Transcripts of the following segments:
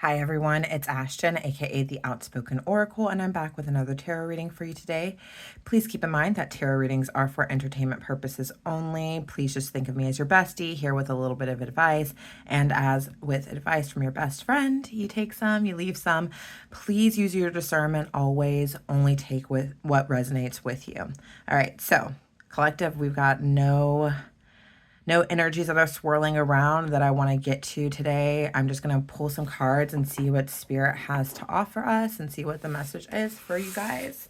Hi everyone, it's Ashton, aka the Outspoken Oracle, and I'm back with another tarot reading for you today. Please keep in mind that tarot readings are for entertainment purposes only. Please just think of me as your bestie, here with a little bit of advice. And as with advice from your best friend, you take some, you leave some. Please use your discernment always. Only take with what resonates with you. All right, so collective, we've got no energies that are swirling around that I want to get to today. I'm just going to pull some cards and see what Spirit has to offer us and see what the message is for you guys.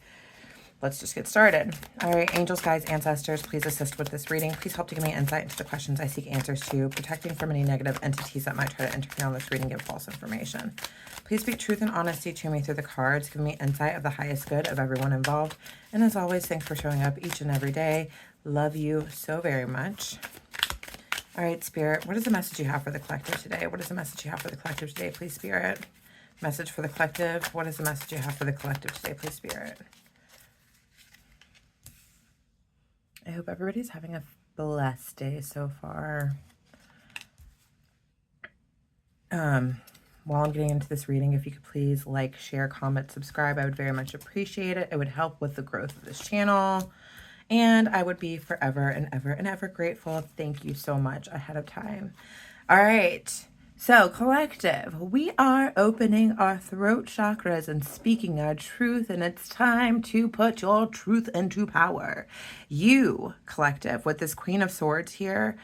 Let's just get started. All right, angels, guides, ancestors, please assist with this reading. Please help to give me insight into the questions I seek answers to, protecting from any negative entities that might try to interfere on this reading and give false information. Please speak truth and honesty to me through the cards. Give me insight of the highest good of everyone involved. And as always, thanks for showing up each and every day. Love you so very much. All right, Spirit, what is the message you have for the collective today? What is the message you have for the collective today, please, Spirit? Message for the collective. What is the message you have for the collective today, please, Spirit? I hope everybody's having a blessed day so far. While I'm getting into this reading, if you could please like, share, comment, subscribe, I would very much appreciate it. It would help with the growth of this channel. And I would be forever and ever and ever grateful. Thank you so much ahead of time. All right. So, collective, we are opening our throat chakras and speaking our truth, and it's time to put your truth into power. You, collective, with this Queen of Swords here,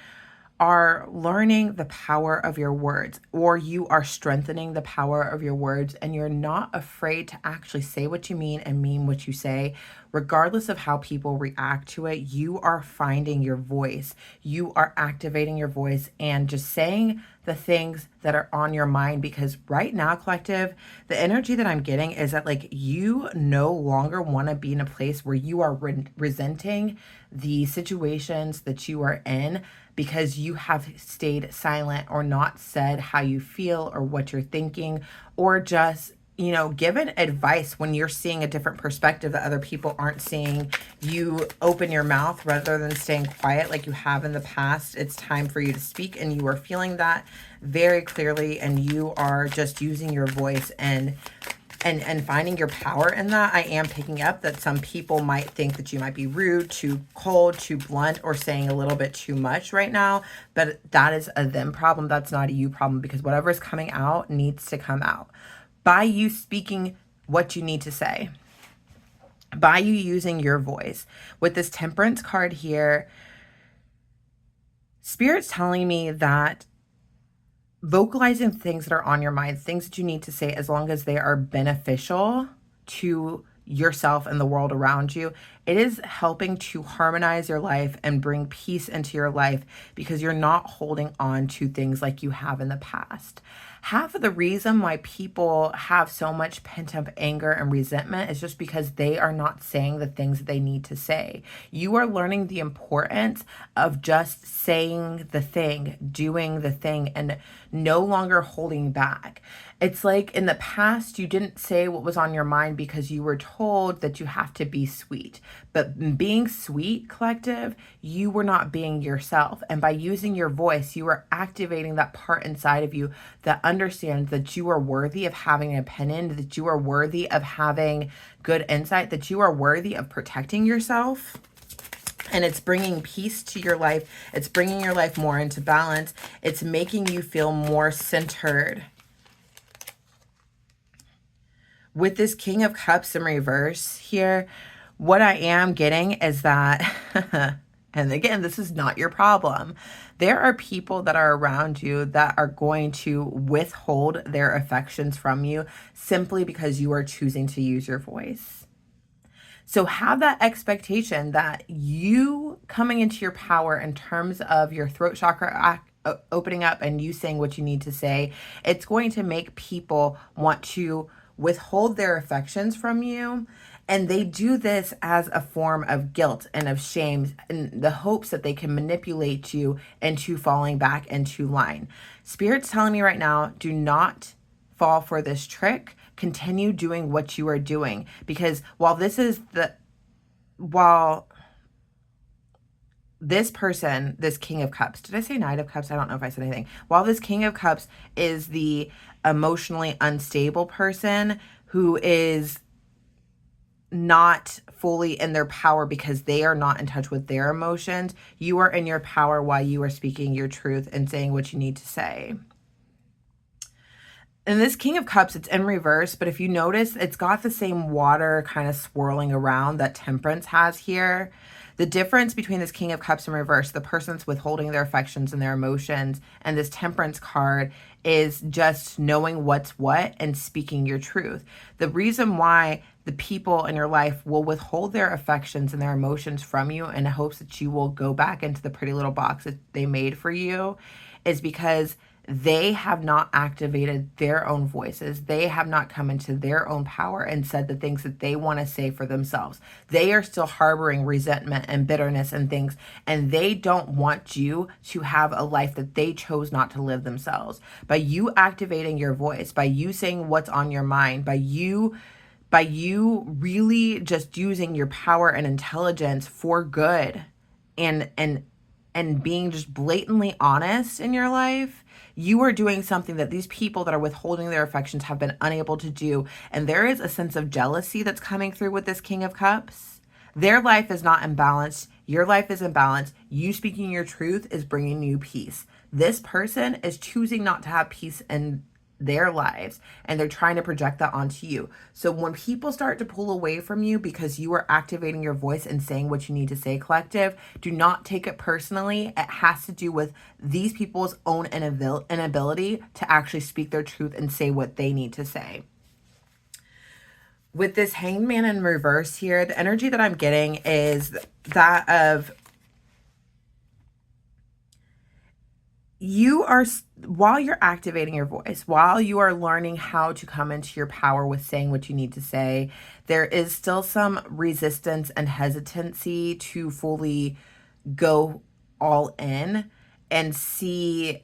are learning the power of your words, or you are strengthening the power of your words, and you're not afraid to actually say what you mean and mean what you say, regardless of how people react to it. You are finding your voice. You are activating your voice and just saying the things that are on your mind, because right now, collective, the energy that I'm getting is that like you no longer want to be in a place where you are resenting the situations that you are in because you have stayed silent or not said how you feel or what you're thinking, or just, you know, given advice when you're seeing a different perspective that other people aren't seeing. You open your mouth rather than staying quiet like you have in the past. It's time for you to speak, and you are feeling that very clearly, and you are just using your voice and finding your power in that. I am picking up that some people might think that you might be rude, too cold, too blunt, or saying a little bit too much right now, but that is a them problem. That's not a you problem, because whatever is coming out needs to come out by you speaking what you need to say, by you using your voice. With this Temperance card here, Spirit's telling me that vocalizing things that are on your mind, things that you need to say, as long as they are beneficial to yourself and the world around you, it is helping to harmonize your life and bring peace into your life, because you're not holding on to things like you have in the past. Half of the reason why people have so much pent-up anger and resentment is just because they are not saying the things that they need to say. You are learning the importance of just saying the thing, doing the thing, and no longer holding back. It's like in the past, you didn't say what was on your mind because you were told that you have to be sweet. But being sweet, collective, you were not being yourself. And by using your voice, you are activating that part inside of you that understands that you are worthy of having an opinion, that you are worthy of having good insight, that you are worthy of protecting yourself. And it's bringing peace to your life. It's bringing your life more into balance. It's making you feel more centered. With this King of Cups in reverse here, what I am getting is that, and again, this is not your problem. There are people that are around you that are going to withhold their affections from you simply because you are choosing to use your voice. So have that expectation that you coming into your power in terms of your throat chakra opening up and you saying what you need to say, it's going to make people want to withhold their affections from you. And they do this as a form of guilt and of shame, in the hopes that they can manipulate you into falling back into line. Spirit's telling me right now, do not fall for this trick. Continue doing what you are doing, because while this person, this King of Cups, did I say Knight of Cups? I don't know if I said anything. While this King of Cups is the emotionally unstable person who is not fully in their power because they are not in touch with their emotions. You are in your power while you are speaking your truth and saying what you need to say. And this King of Cups, it's in reverse, but if you notice, it's got the same water kind of swirling around that Temperance has here. The difference between this King of Cups in reverse, the person's withholding their affections and their emotions, and this Temperance card is just knowing what's what and speaking your truth. The reason why the people in your life will withhold their affections and their emotions from you in hopes that you will go back into the pretty little box that they made for you is because they have not activated their own voices. They have not come into their own power and said the things that they want to say for themselves. They are still harboring resentment and bitterness and things, and they don't want you to have a life that they chose not to live themselves. By you activating your voice, by you saying what's on your mind, by you really just using your power and intelligence for good and being just blatantly honest in your life, you are doing something that these people that are withholding their affections have been unable to do. And there is a sense of jealousy that's coming through with this King of Cups. Their life is not imbalanced. Your life is imbalanced. You speaking your truth is bringing you peace. This person is choosing not to have peace in their lives, and they're trying to project that onto you. So when people start to pull away from you because you are activating your voice and saying what you need to say, collective, do not take it personally. It has to do with these people's own inability to actually speak their truth and say what they need to say. With this Hanged Man in reverse here, the energy that I'm getting is that of you are, while you're activating your voice, while you are learning how to come into your power with saying what you need to say, there is still some resistance and hesitancy to fully go all in and see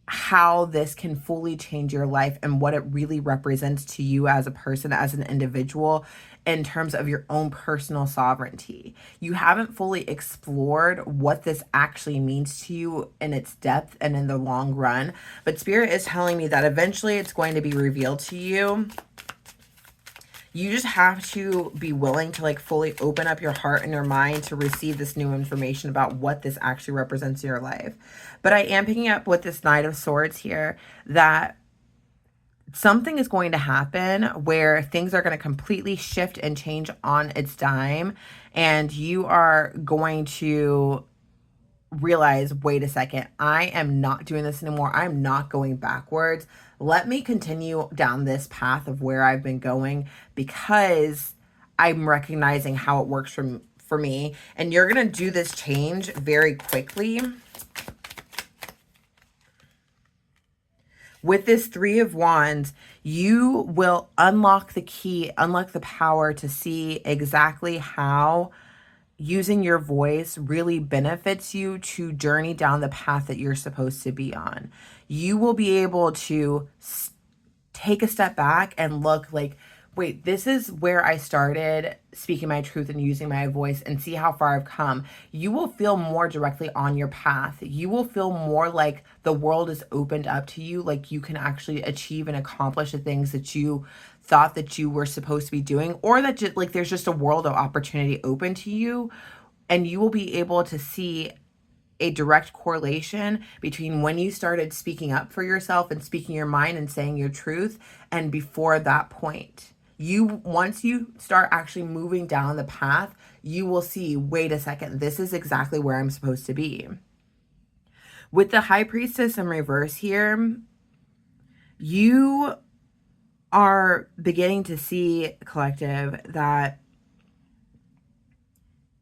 how this can fully change your life and what it really represents to you as a person, as an individual, in terms of your own personal sovereignty. You haven't fully explored what this actually means to you in its depth and in the long run, but Spirit is telling me that eventually it's going to be revealed to you. You just have to be willing to like fully open up your heart and your mind to receive this new information about what this actually represents in your life. But I am picking up with this Knight of Swords here that something is going to happen where things are going to completely shift and change on its dime, and you are going to realize, wait a second, I am not doing this anymore. I'm not going backwards. Let me continue down this path of where I've been going because I'm recognizing how it works for me. And you're going to do this change very quickly. With this Three of Wands, you will unlock the key, unlock the power to see exactly how using your voice really benefits you to journey down the path that you're supposed to be on. You will be able to take a step back and look like, wait, this is where I started speaking my truth and using my voice, and see how far I've come. You will feel more directly on your path. You will feel more like the world is opened up to you, like you can actually achieve and accomplish the things that you thought that you were supposed to be doing, or that just, like there's just a world of opportunity open to you, and you will be able to see a direct correlation between when you started speaking up for yourself and speaking your mind and saying your truth, and before that point. Once you start actually moving down the path, you will see, wait a second, this is exactly where I'm supposed to be. With the High Priestess in reverse here, you are beginning to see, collective, that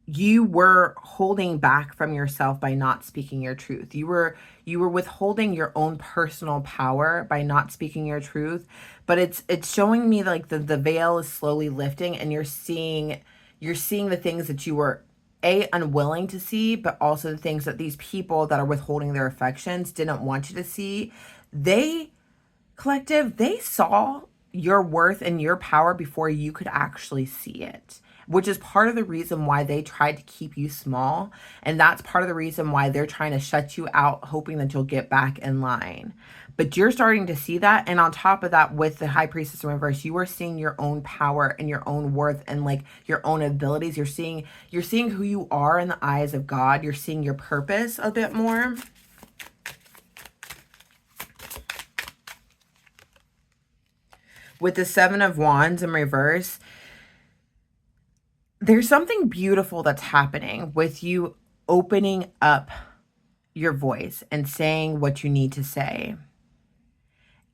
you were holding back from yourself by not speaking your truth. You were withholding your own personal power by not speaking your truth. But it's showing me like the veil is slowly lifting, and you're seeing the things that you were unwilling to see, but also the things that these people that are withholding their affections didn't want you to see. They saw your worth and your power before you could actually see it. which is part of the reason why they tried to keep you small. And that's part of the reason why they're trying to shut you out, hoping that you'll get back in line. But you're starting to see that. And on top of that, with the High Priestess in reverse, you are seeing your own power and your own worth and like your own abilities. You're seeing who you are in the eyes of God. You're seeing your purpose a bit more. With the Seven of Wands in reverse, there's something beautiful that's happening with you opening up your voice and saying what you need to say.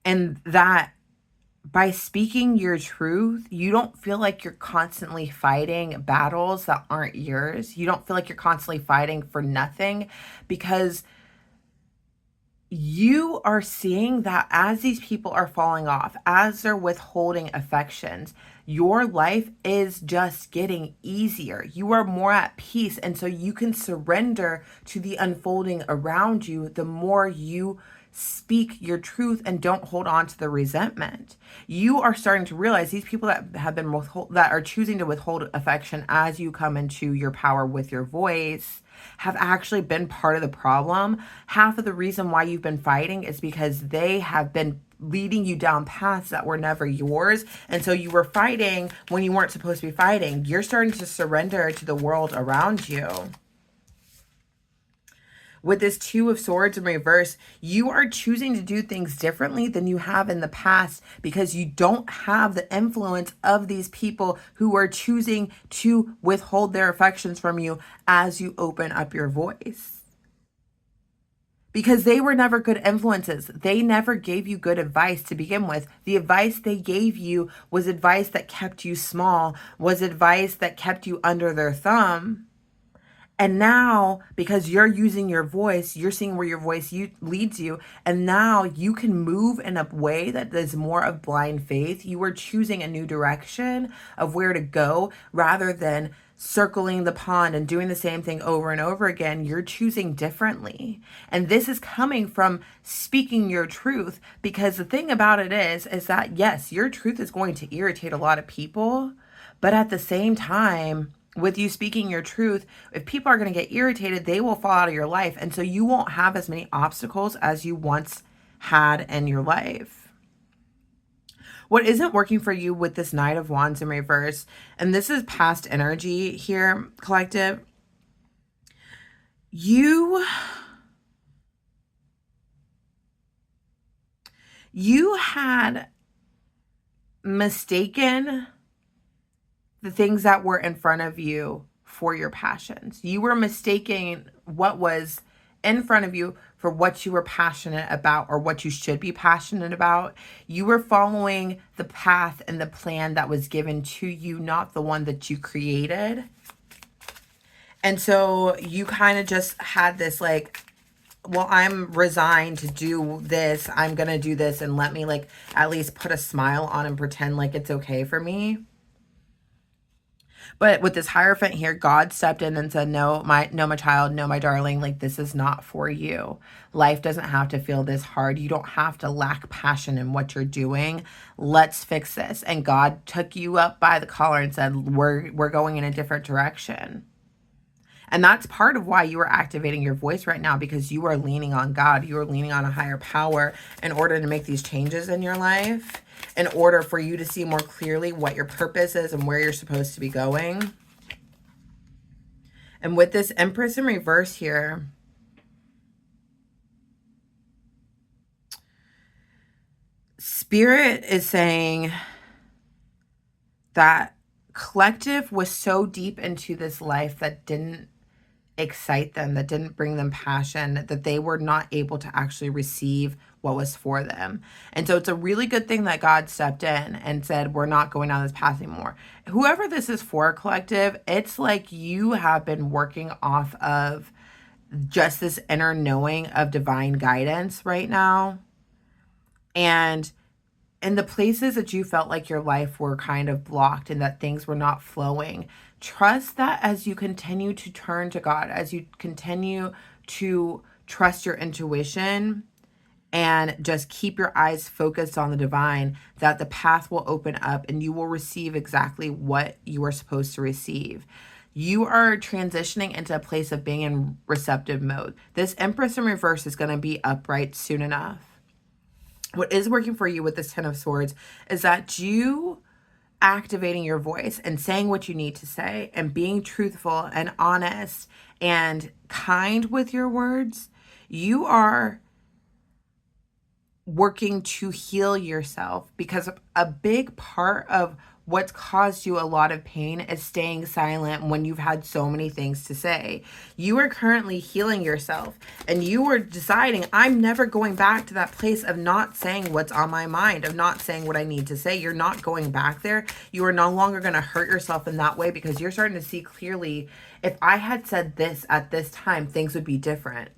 And that by speaking your truth, you don't feel like you're constantly fighting battles that aren't yours. You don't feel like you're constantly fighting for nothing, because you are seeing that as these people are falling off, as they're withholding affections, your life is just getting easier. You are more at peace. And so you can surrender to the unfolding around you the more you speak your truth and don't hold on to the resentment. You are starting to realize these people that have been that are choosing to withhold affection as you come into your power with your voice have actually been part of the problem. Half of the reason why you've been fighting is because they have been leading you down paths that were never yours. And so you were fighting when you weren't supposed to be fighting. You're starting to surrender to the world around you. With this Two of Swords in reverse, you are choosing to do things differently than you have in the past because you don't have the influence of these people who are choosing to withhold their affections from you as you open up your voice. Because they were never good influences. They never gave you good advice to begin with. The advice they gave you was advice that kept you small, was advice that kept you under their thumb. And now, because you're using your voice, you're seeing where your voice leads you. And now you can move in a way that is more of blind faith. You are choosing a new direction of where to go rather than circling the pond and doing the same thing over and over again. You're choosing differently. And this is coming from speaking your truth, because the thing about it is that yes, your truth is going to irritate a lot of people, but at the same time, with you speaking your truth, if people are going to get irritated, they will fall out of your life. And so you won't have as many obstacles as you once had in your life. What isn't working for you with this Knight of Wands in reverse, and this is past energy here, collective, you had mistaken the things that were in front of you for your passions. You were mistaking what was in front of you for what you were passionate about or what you should be passionate about. You were following the path and the plan that was given to you, not the one that you created. And so you kind of just had this like, well, I'm resigned to do this. I'm going to do this, and let me like at least put a smile on and pretend like it's okay for me. But with this Hierophant here, God stepped in and said, no, my child, no, my darling, like this is not for you. Life doesn't have to feel this hard. You don't have to lack passion in what you're doing. Let's fix this. And God took you up by the collar and said, we're going in a different direction. And that's part of why you are activating your voice right now, because you are leaning on God. You are leaning on a higher power in order to make these changes in your life, in order for you to see more clearly what your purpose is and where you're supposed to be going. And with this Empress in reverse here, Spirit is saying that collective was so deep into this life that didn't excite them, that didn't bring them passion, that they were not able to actually receive what was for them. And so it's a really good thing that God stepped in and said, we're not going down this path anymore. Whoever this is for, collective, it's like you have been working off of just this inner knowing of divine guidance right now. And in the places that you felt like your life were kind of blocked and that things were not flowing, trust that as you continue to turn to God, as you continue to trust your intuition, and just keep your eyes focused on the divine, that the path will open up and you will receive exactly what you are supposed to receive. You are transitioning into a place of being in receptive mode. This Empress in reverse is going to be upright soon enough. What is working for you with this Ten of Swords is that you activating your voice and saying what you need to say and being truthful and honest and kind with your words, you are working to heal yourself, because a big part of what's caused you a lot of pain is staying silent when you've had so many things to say. You are currently healing yourself, and you are deciding, I'm never going back to that place of not saying what's on my mind, of not saying what I need to say. You're not going back there. You are no longer going to hurt yourself in that way, because you're starting to see clearly, if I had said this at this time, things would be different.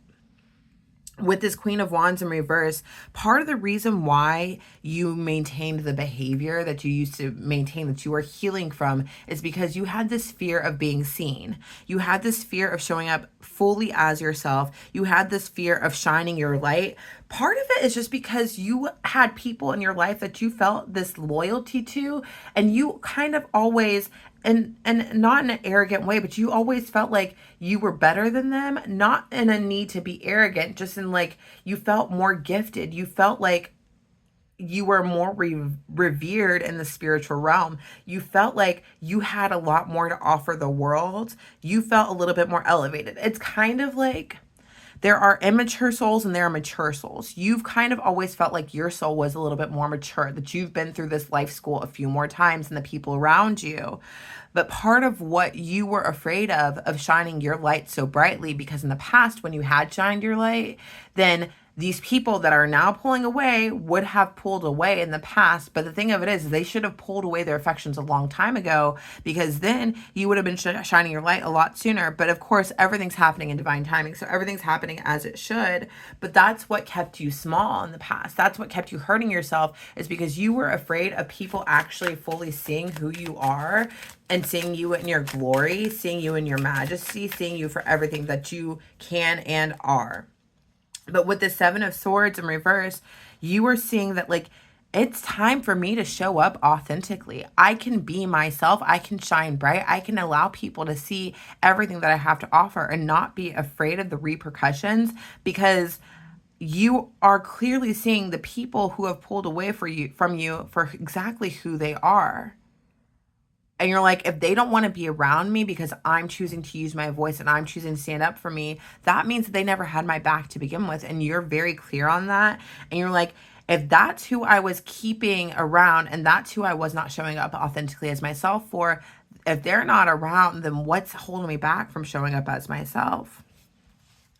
With this Queen of Wands in reverse, part of the reason why you maintained the behavior that you used to maintain, that you are healing from, is because you had this fear of being seen. You had this fear of showing up fully as yourself. You had this fear of shining your light. Part of it is just because you had people in your life that you felt this loyalty to, and you kind of always, and not in an arrogant way, but you always felt like you were better than them, not in a need to be arrogant, just in like you felt more gifted. You felt like you were more revered in the spiritual realm. You felt like you had a lot more to offer the world. You felt a little bit more elevated. It's kind of like there are immature souls and there are mature souls. You've kind of always felt like your soul was a little bit more mature, that you've been through this life school a few more times than the people around you. But part of what you were afraid of shining your light so brightly, because in the past when you had shined your light, then these people that are now pulling away would have pulled away in the past. But the thing of it is, they should have pulled away their affections a long time ago, because then you would have been shining your light a lot sooner. But of course, everything's happening in divine timing. So everything's happening as it should. But that's what kept you small in the past. That's what kept you hurting yourself, is because you were afraid of people actually fully seeing who you are and seeing you in your glory, seeing you in your majesty, seeing you for everything that you can and are. But with the Seven of Swords in reverse, you are seeing that, like, it's time for me to show up authentically. I can be myself. I can shine bright. I can allow people to see everything that I have to offer and not be afraid of the repercussions, because you are clearly seeing the people who have pulled away from you for exactly who they are. And you're like, if they don't want to be around me because I'm choosing to use my voice and I'm choosing to stand up for me, that means that they never had my back to begin with. And you're very clear on that. And you're like, if that's who I was keeping around and that's who I was not showing up authentically as myself for, if they're not around, then what's holding me back from showing up as myself?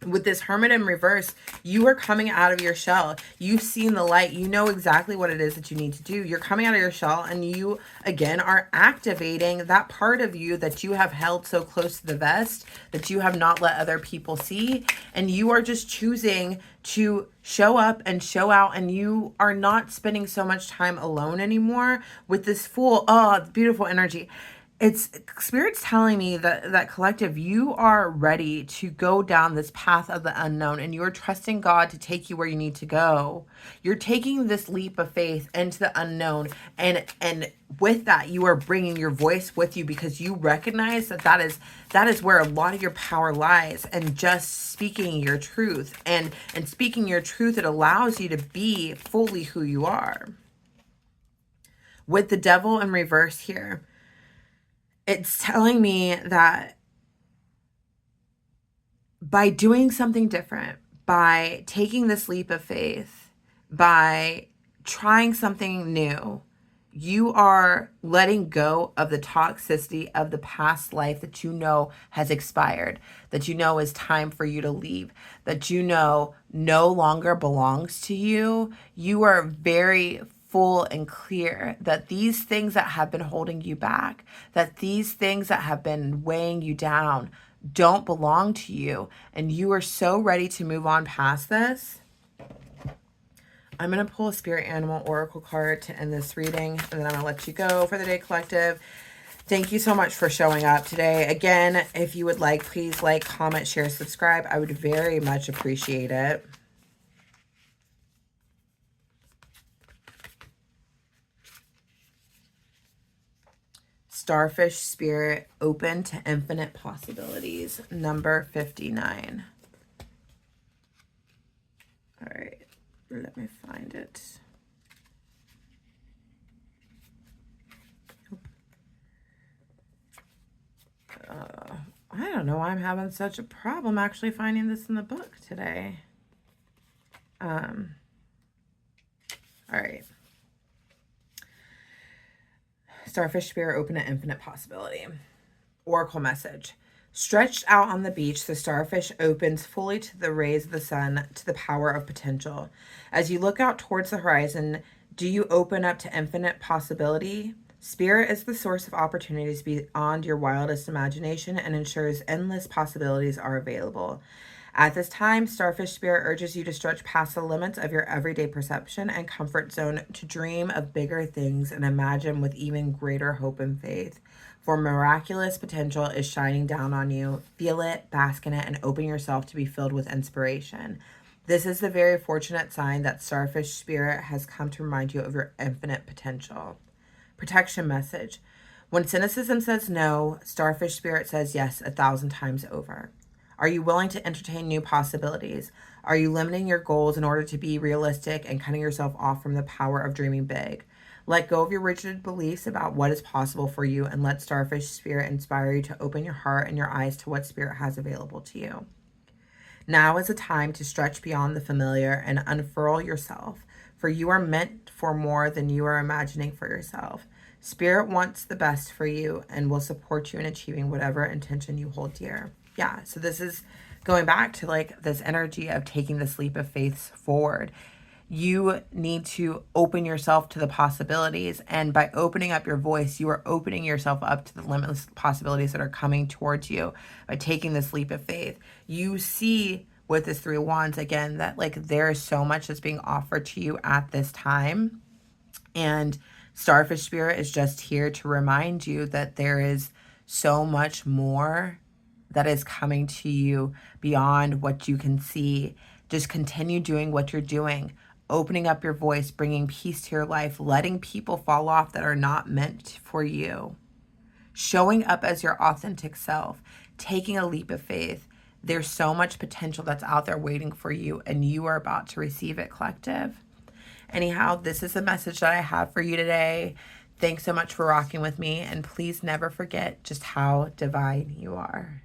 With this Hermit in reverse, you are coming out of your shell. You've seen the light. You know exactly what it is that you need to do. You're coming out of your shell, and you, again, are activating that part of you that you have held so close to the vest, that you have not let other people see. And you are just choosing to show up and show out, and you are not spending so much time alone anymore with this Fool. Oh, beautiful energy. It's Spirit's telling me that collective, you are ready to go down this path of the unknown, and you're trusting God to take you where you need to go. You're taking this leap of faith into the unknown, and with that, you are bringing your voice with you, because you recognize that is where a lot of your power lies, and just speaking your truth. And speaking your truth, it allows you to be fully who you are. With the Devil in reverse here, it's telling me that by doing something different, by taking this leap of faith, by trying something new, you are letting go of the toxicity of the past life that you know has expired, that you know is time for you to leave, that you know no longer belongs to you. You are very full and clear that these things that have been holding you back, that these things that have been weighing you down don't belong to you, and you are so ready to move on past this. I'm going to pull a Spirit Animal Oracle card to end this reading, and then I'm going to let you go for the day, collective. Thank you so much for showing up today. Again, if you would like, please like, comment, share, subscribe. I would very much appreciate it. Starfish Spirit, open to infinite possibilities, number 59. All right, let me find it. I don't know why I'm having such a problem actually finding this in the book today. All right. Starfish Spirit, open to infinite possibility. Oracle message. Stretched out on the beach, the starfish opens fully to the rays of the sun, to the power of potential. As you look out towards the horizon, do you open up to infinite possibility? Spirit is the source of opportunities beyond your wildest imagination and ensures endless possibilities are available. At this time, Starfish Spirit urges you to stretch past the limits of your everyday perception and comfort zone to dream of bigger things and imagine with even greater hope and faith. For miraculous potential is shining down on you. Feel it, bask in it, and open yourself to be filled with inspiration. This is the very fortunate sign that Starfish Spirit has come to remind you of your infinite potential. Protection message. When cynicism says no, Starfish Spirit says yes 1,000 times over. Are you willing to entertain new possibilities? Are you limiting your goals in order to be realistic and cutting yourself off from the power of dreaming big? Let go of your rigid beliefs about what is possible for you and let Starfish Spirit inspire you to open your heart and your eyes to what Spirit has available to you. Now is a time to stretch beyond the familiar and unfurl yourself, for you are meant for more than you are imagining for yourself. Spirit wants the best for you and will support you in achieving whatever intention you hold dear. Yeah, so this is going back to like this energy of taking this leap of faith forward. You need to open yourself to the possibilities. And by opening up your voice, you are opening yourself up to the limitless possibilities that are coming towards you by taking this leap of faith. You see with this 3 of Wands, again, that like there is so much that's being offered to you at this time. And Starfish Spirit is just here to remind you that there is so much more that is coming to you beyond what you can see. Just continue doing what you're doing, opening up your voice, bringing peace to your life, letting people fall off that are not meant for you, showing up as your authentic self, taking a leap of faith. There's so much potential that's out there waiting for you, and you are about to receive it, collective. Anyhow, this is the message that I have for you today. Thanks so much for rocking with me, and please never forget just how divine you are.